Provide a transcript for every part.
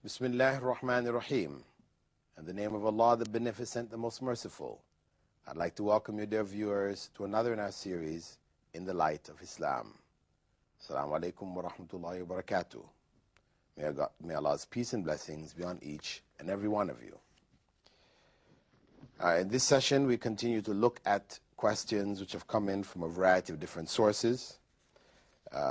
Bismillah ar-Rahman ar-Rahim. In the name of Allah, the Beneficent, the Most Merciful. I'd like to welcome you, dear viewers, to another in our series, In the Light of Islam. Assalamu alaikum wa rahmatullahi wa barakatuh. May Allah's peace and blessings be on each and every one of you. In this session, we continue to look at questions which have come in from a variety of different sources,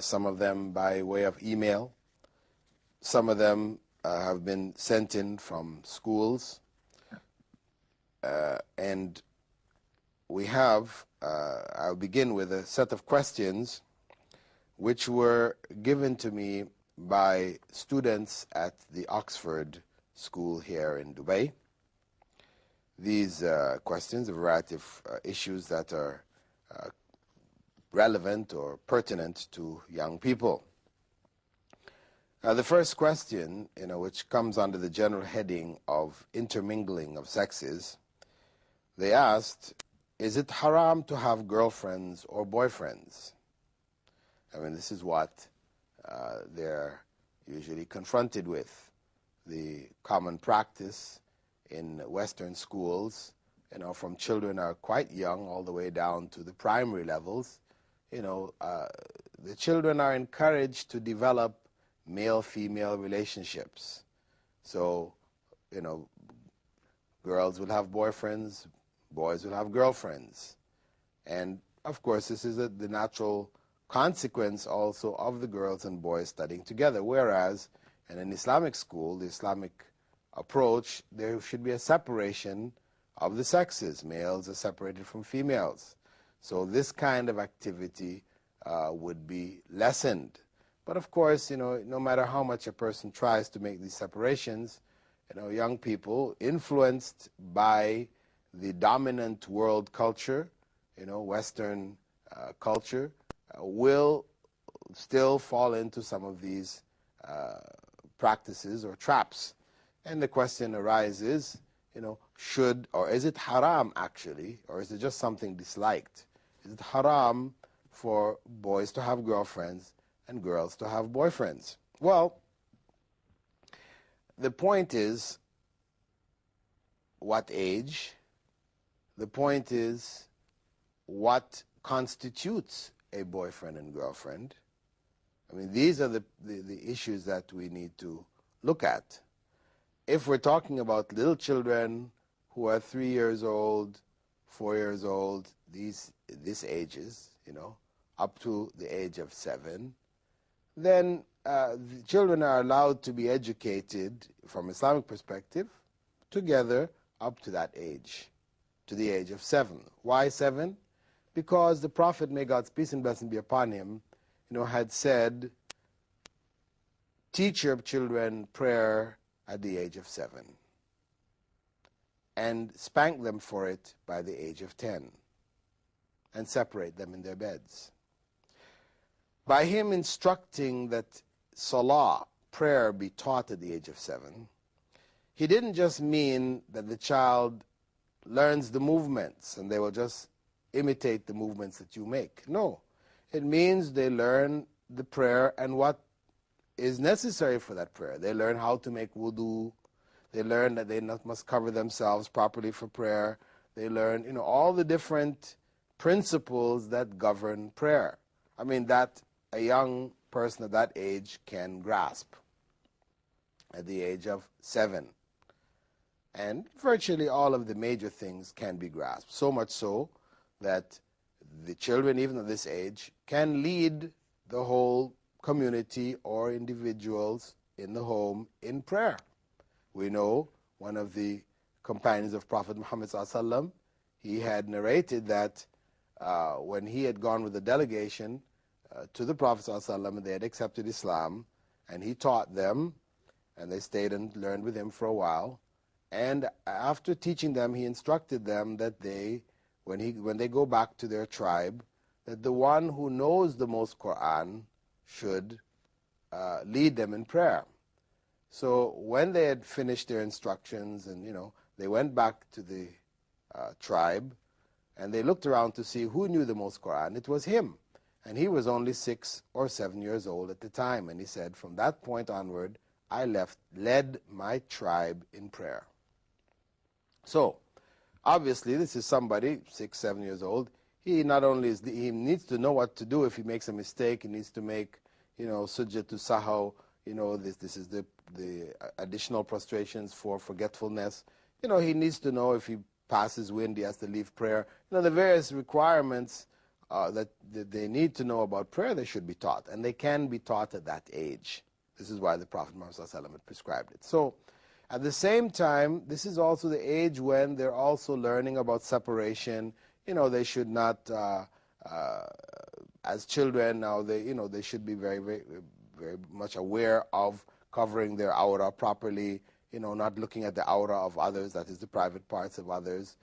some of them by way of email, some of them have been sent in from schools, and we have, I'll begin with a set of questions which were given to me by students at the Oxford School here in Dubai. These questions, a variety of issues that are relevant or pertinent to young people. The first question, which comes under the general heading of intermingling of sexes, they asked, is it haram to have girlfriends or boyfriends? I mean, this is what they're usually confronted with. The common practice in Western schools, from children are quite young all the way down to the primary levels, the children are encouraged to develop male-female relationships. So, girls will have boyfriends, boys will have girlfriends. And, of course, this is the natural consequence also of the girls and boys studying together. Whereas in an Islamic school, the Islamic approach, there should be a separation of the sexes. Males are separated from females. So this kind of activity would be lessened. But of course, no matter how much a person tries to make these separations, young people influenced by the dominant world culture, Western culture, will still fall into some of these practices or traps. And the question arises, should, or is it haram actually, or is it just something disliked? Is it haram for boys to have girlfriends and girls to have boyfriends? Well, the point is what age, the point is what constitutes a boyfriend and girlfriend. I mean, these are the issues that we need to look at. If we're talking about little children who are 3 years old, 4 years old, these ages, up to the age of 7, then the children are allowed to be educated from Islamic perspective together up to that age, to the age of 7. Why 7? Because the Prophet, may God's peace and blessing be upon him, had said, teach your children prayer at the age of 7 and spank them for it by the age of 10 and separate them in their beds. By him instructing that salah, prayer, be taught at the age of 7, he didn't just mean that the child learns the movements and they will just imitate the movements that you make. No, it means they learn the prayer and what is necessary for that prayer. They learn how to make wudu. They learn that they must cover themselves properly for prayer. They learn, all the different principles that govern prayer. I mean, that a young person at that age can grasp at the age of 7. And virtually all of the major things can be grasped, so much so that the children, even at this age, can lead the whole community or individuals in the home in prayer. We know one of the companions of Prophet Muhammad ﷺ, he had narrated that when he had gone with a delegation to the Prophet ﷺ, and they had accepted Islam, and he taught them, and they stayed and learned with him for a while. And after teaching them, he instructed them that they, when they go back to their tribe, that the one who knows the most Quran should lead them in prayer. So when they had finished their instructions and, they went back to the tribe, and they looked around to see who knew the most Quran, it was him. And he was only 6 or 7 years old at the time. And he said, from that point onward, I led my tribe in prayer. So, obviously, this is somebody 6, 7 years old. He not only he needs to know what to do if he makes a mistake. He needs to make, sujud to sahau. This is the additional prostrations for forgetfulness. He needs to know if he passes wind, he has to leave prayer. The various requirements that they need to know about prayer, they should be taught, and they can be taught at that age. This is why the Prophet Muhammad ﷺ had prescribed it. So, at the same time, this is also the age when they're also learning about separation. They should not, as children now, they should be very, very, very much aware of covering their aura properly. Not looking at the aura of others, that is the private parts of others.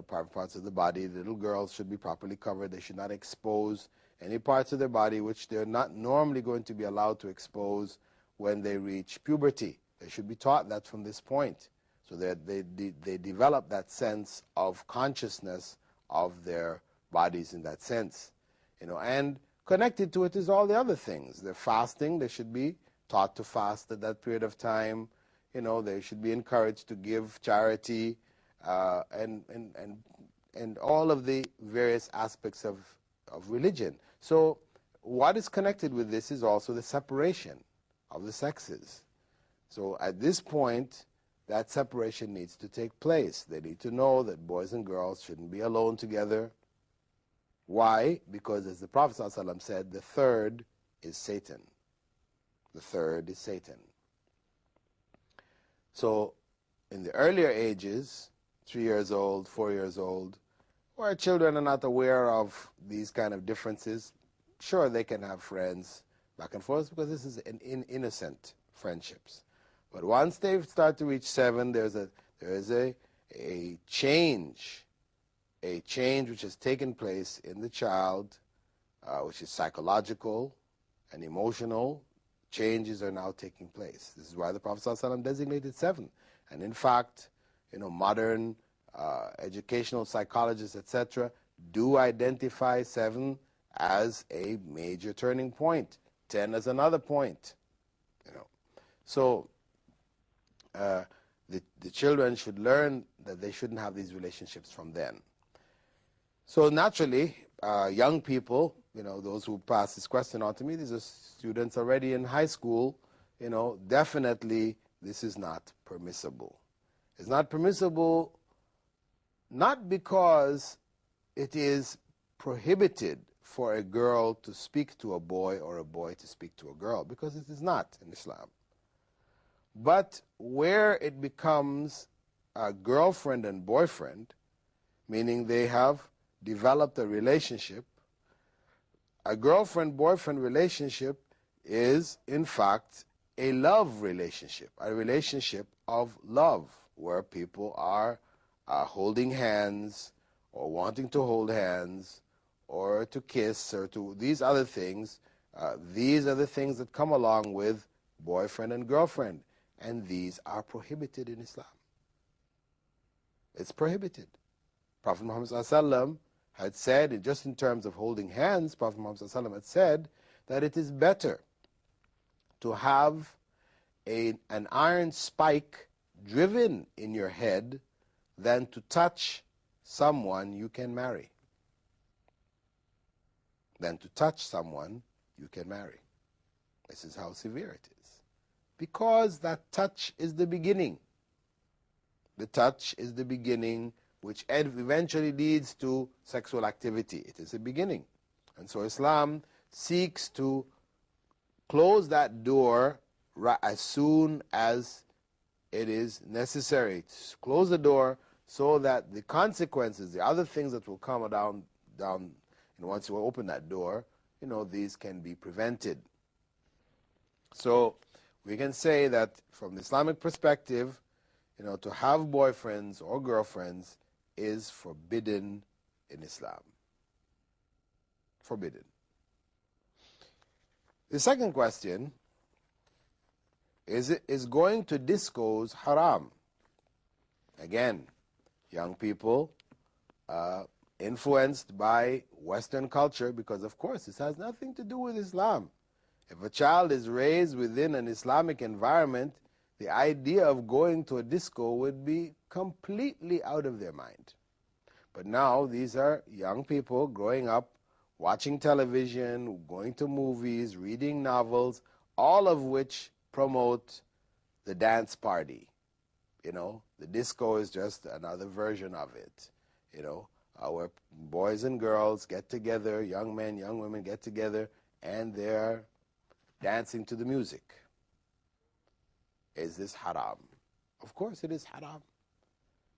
Private parts of the body. Little girls should be properly covered. They should not expose any parts of their body which they're not normally going to be allowed to expose when they reach puberty. They should be taught that from this point, so that they develop that sense of consciousness of their bodies in that sense. And connected to it is all the other things. They're fasting. They should be taught to fast at that period of time. They should be encouraged to give charity, and all of the various aspects of religion. So what is connected with this is also the separation of the sexes. So at this point, that separation needs to take place. They need to know that boys and girls shouldn't be alone together. Why? Because as the Prophet ﷺ said, the third is Satan. The third is Satan. So in the earlier ages, 3 years old, 4 years old, where children are not aware of these kind of differences, sure, they can have friends back and forth because this is an innocent friendships. But once they start to reach 7, there is a change which has taken place in the child, which is psychological and emotional. Changes are now taking place. This is why the Prophet ﷺ designated 7. And in fact, modern educational psychologists, etc., do identify 7 as a major turning point, 10 as another point. So the children should learn that they shouldn't have these relationships from then. So naturally, young people, those who pass this question on to me, these are students already in high school, definitely this is not permissible. It's not permissible not because it is prohibited for a girl to speak to a boy or a boy to speak to a girl, because it is not in Islam. But where it becomes a girlfriend and boyfriend, meaning they have developed a relationship, a girlfriend-boyfriend relationship is, in fact, a love relationship, a relationship of love, where people are holding hands or wanting to hold hands or to kiss or to these other things. These are the things that come along with boyfriend and girlfriend, and these are prohibited in Islam. It's prohibited. Prophet Muhammad ﷺ had said, just in terms of holding hands, Prophet Muhammad ﷺ had said that it is better to have an iron spike driven in your head than to touch someone you can marry. Than to touch someone you can marry. This is how severe it is. Because that touch is the beginning. The touch is the beginning which eventually leads to sexual activity. It is a beginning. And so Islam seeks to close that door as soon as it is necessary. To close the door so that the consequences, the other things that will come down once you open that door, these can be prevented. So we can say that from the Islamic perspective, to have boyfriends or girlfriends is forbidden in Islam. Forbidden. The second question is going to discos haram? Again, young people influenced by Western culture, because of course this has nothing to do with Islam. If a child is raised within an Islamic environment, the idea of going to a disco would be completely out of their mind. But now these are young people growing up, watching television, going to movies, reading novels, all of which promote the dance party. The disco is just another version of it, where boys and girls get together, young men, young women get together, and they're dancing to the music. Is this haram? Of course it is haram.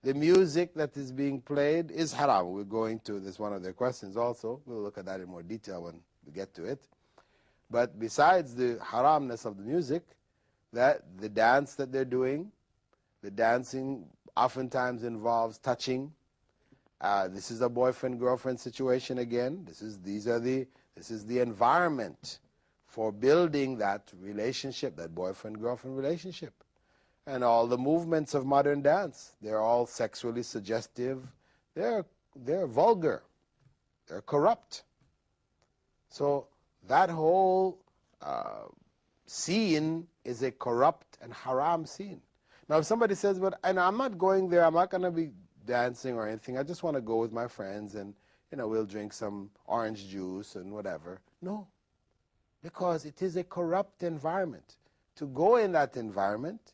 The music that is being played is haram. We're going to, this one of their questions also. We'll look at that in more detail when we get to it. But besides the haramness of the music, that the dance that they're doing, the dancing oftentimes involves touching. This is a boyfriend-girlfriend situation again. This is the environment for building that relationship, that boyfriend-girlfriend relationship. And all the movements of modern dance, they're all sexually suggestive. They're vulgar. They're corrupt. So that whole scene is a corrupt and haram scene. Now, if somebody says, "But I'm not going there. I'm not going to be dancing or anything. I just want to go with my friends, and we'll drink some orange juice and whatever." No, because it is a corrupt environment. To go in that environment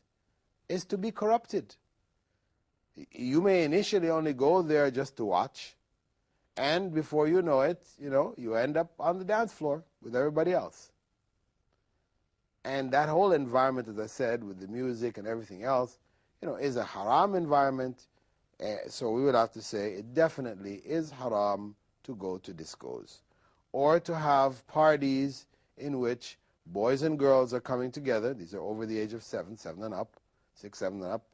is to be corrupted. You may initially only go there just to watch, and before you know it, you end up on the dance floor with everybody else. And that whole environment, as I said, with the music and everything else, is a haram environment. So we would have to say it definitely is haram to go to discos or to have parties in which boys and girls are coming together. These are over the age of 7 and up, 6, 7 and up.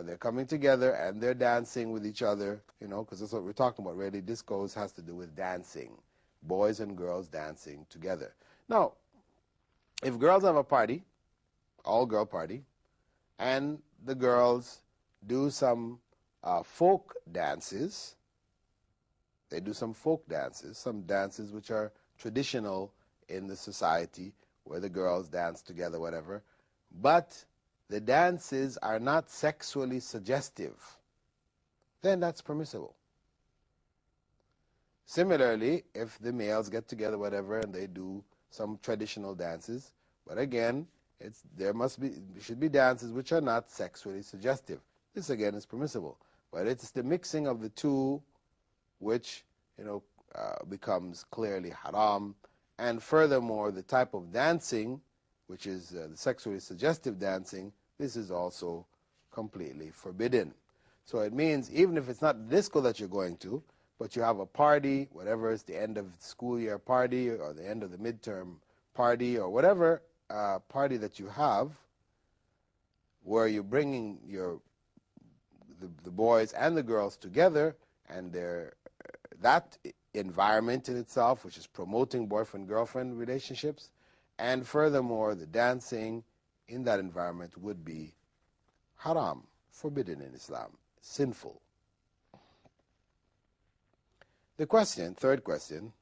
They're coming together and they're dancing with each other, because that's what we're talking about. Really, discos has to do with dancing, boys and girls dancing together. Now, if girls have a party, all-girl party, and the girls do some folk dances, they do some folk dances, some dances which are traditional in the society where the girls dance together, whatever, but the dances are not sexually suggestive, then that's permissible. Similarly, if the males get together, whatever, and they do some traditional dances, but again, there should be dances which are not sexually suggestive. This again is permissible, but it's the mixing of the two which becomes clearly haram. And furthermore, the type of dancing, which is the sexually suggestive dancing, this is also completely forbidden. So it means even if it's not the disco that you're going to, but you have a party, whatever is the end of the school year party or the end of the midterm party or whatever party that you have, where you're bringing the boys and the girls together, and that environment in itself, which is promoting boyfriend-girlfriend relationships, and furthermore, the dancing in that environment would be haram, forbidden in Islam, sinful. The question, third question,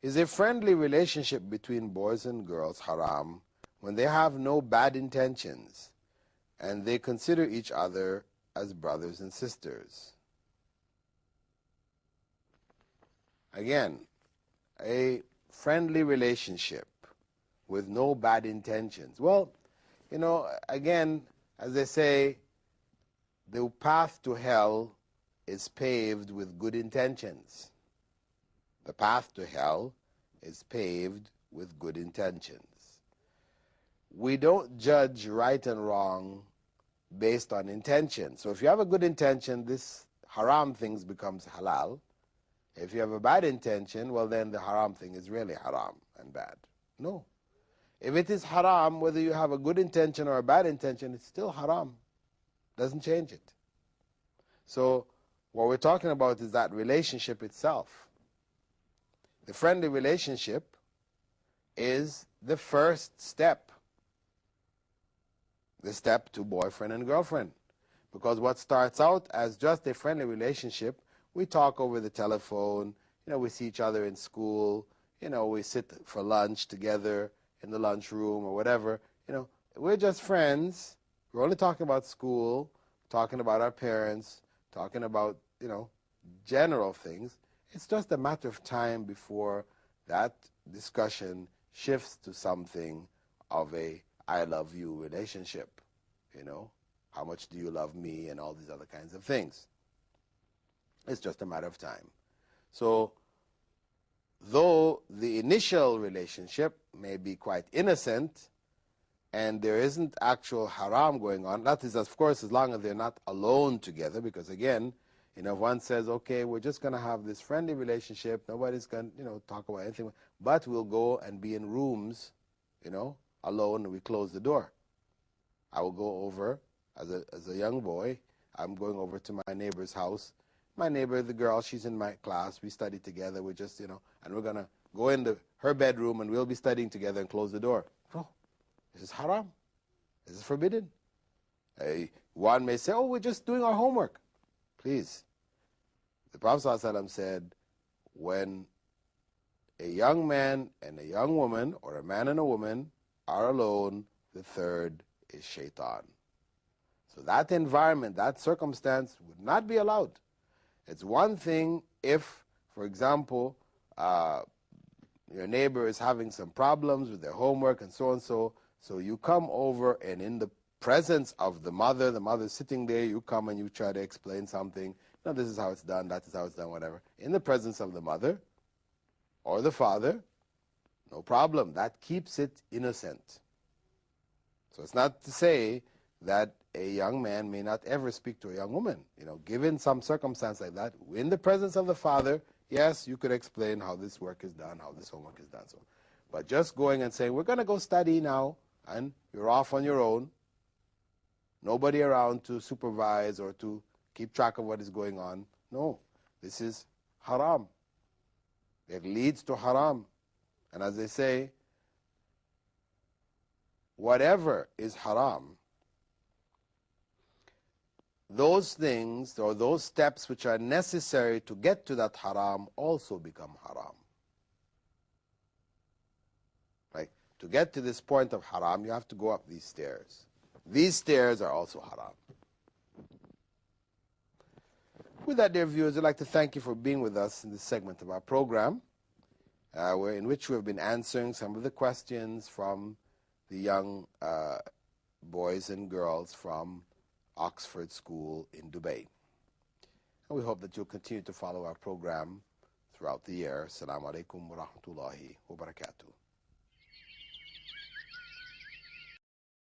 is a friendly relationship between boys and girls haram when they have no bad intentions and they consider each other as brothers and sisters? Again, a friendly relationship with no bad intentions. Well, again, as they say, the path to hell is paved with good intentions. The path to hell is paved with good intentions. We don't judge right and wrong based on intention. So if you have a good intention, this haram things becomes halal. If you have a bad intention, well then the haram thing is really haram and bad. No. If it is haram, whether you have a good intention or a bad intention, it's still haram. Doesn't change it. So what we're talking about is that relationship itself. The friendly relationship is the first step. The step to boyfriend and girlfriend. Because what starts out as just a friendly relationship, we talk over the telephone, we see each other in school, we sit for lunch together, in the lunchroom or whatever. We're just friends. We're only talking about school, talking about our parents, talking about, general things. It's just a matter of time before that discussion shifts to something of a I love you relationship. How much do you love me, and all these other kinds of things. It's just a matter of time. So, though the initial relationship may be quite innocent and there isn't actual haram going on, that is, of course, as long as they're not alone together, because again, if one says, okay, we're just going to have this friendly relationship, nobody's going to, talk about anything, but we'll go and be in rooms, alone, and we close the door. I will go over as a young boy. I'm going over to my neighbor's house. My neighbor, the girl, she's in my class. We study together. We just, and we're going to go into her bedroom and we'll be studying together and close the door. Oh, this is haram. This is forbidden. One may say, oh, we're just doing our homework. Please. The Prophet ﷺ said, when a young man and a young woman, or a man and a woman, are alone, the third is shaitan. So that environment, that circumstance would not be allowed. It's one thing if, for example, your neighbor is having some problems with their homework and so, so you come over and in the presence of the mother's sitting there, you come and you try to explain something. No, this is how it's done, that is how it's done, whatever. In the presence of the mother or the father, no problem. That keeps it innocent. So it's not to say that a young man may not ever speak to a young woman. Given some circumstance like that, in the presence of the father, yes, you could explain how this work is done, how this homework is done. But just going and saying, we're going to go study now, and you're off on your own, nobody around to supervise or to keep track of what is going on. No, this is haram. It leads to haram. And as they say, whatever is haram, those things or those steps which are necessary to get to that haram also become haram. Right? To get to this point of haram, you have to go up these stairs. These stairs are also haram. With that, dear viewers, I'd like to thank you for being with us in this segment of our program, in which we have been answering some of the questions from the young boys and girls from Oxford School in Dubai. And we hope that you'll continue to follow our program throughout the year. Assalamu alaikum wa rahmatullahi wa barakatuh.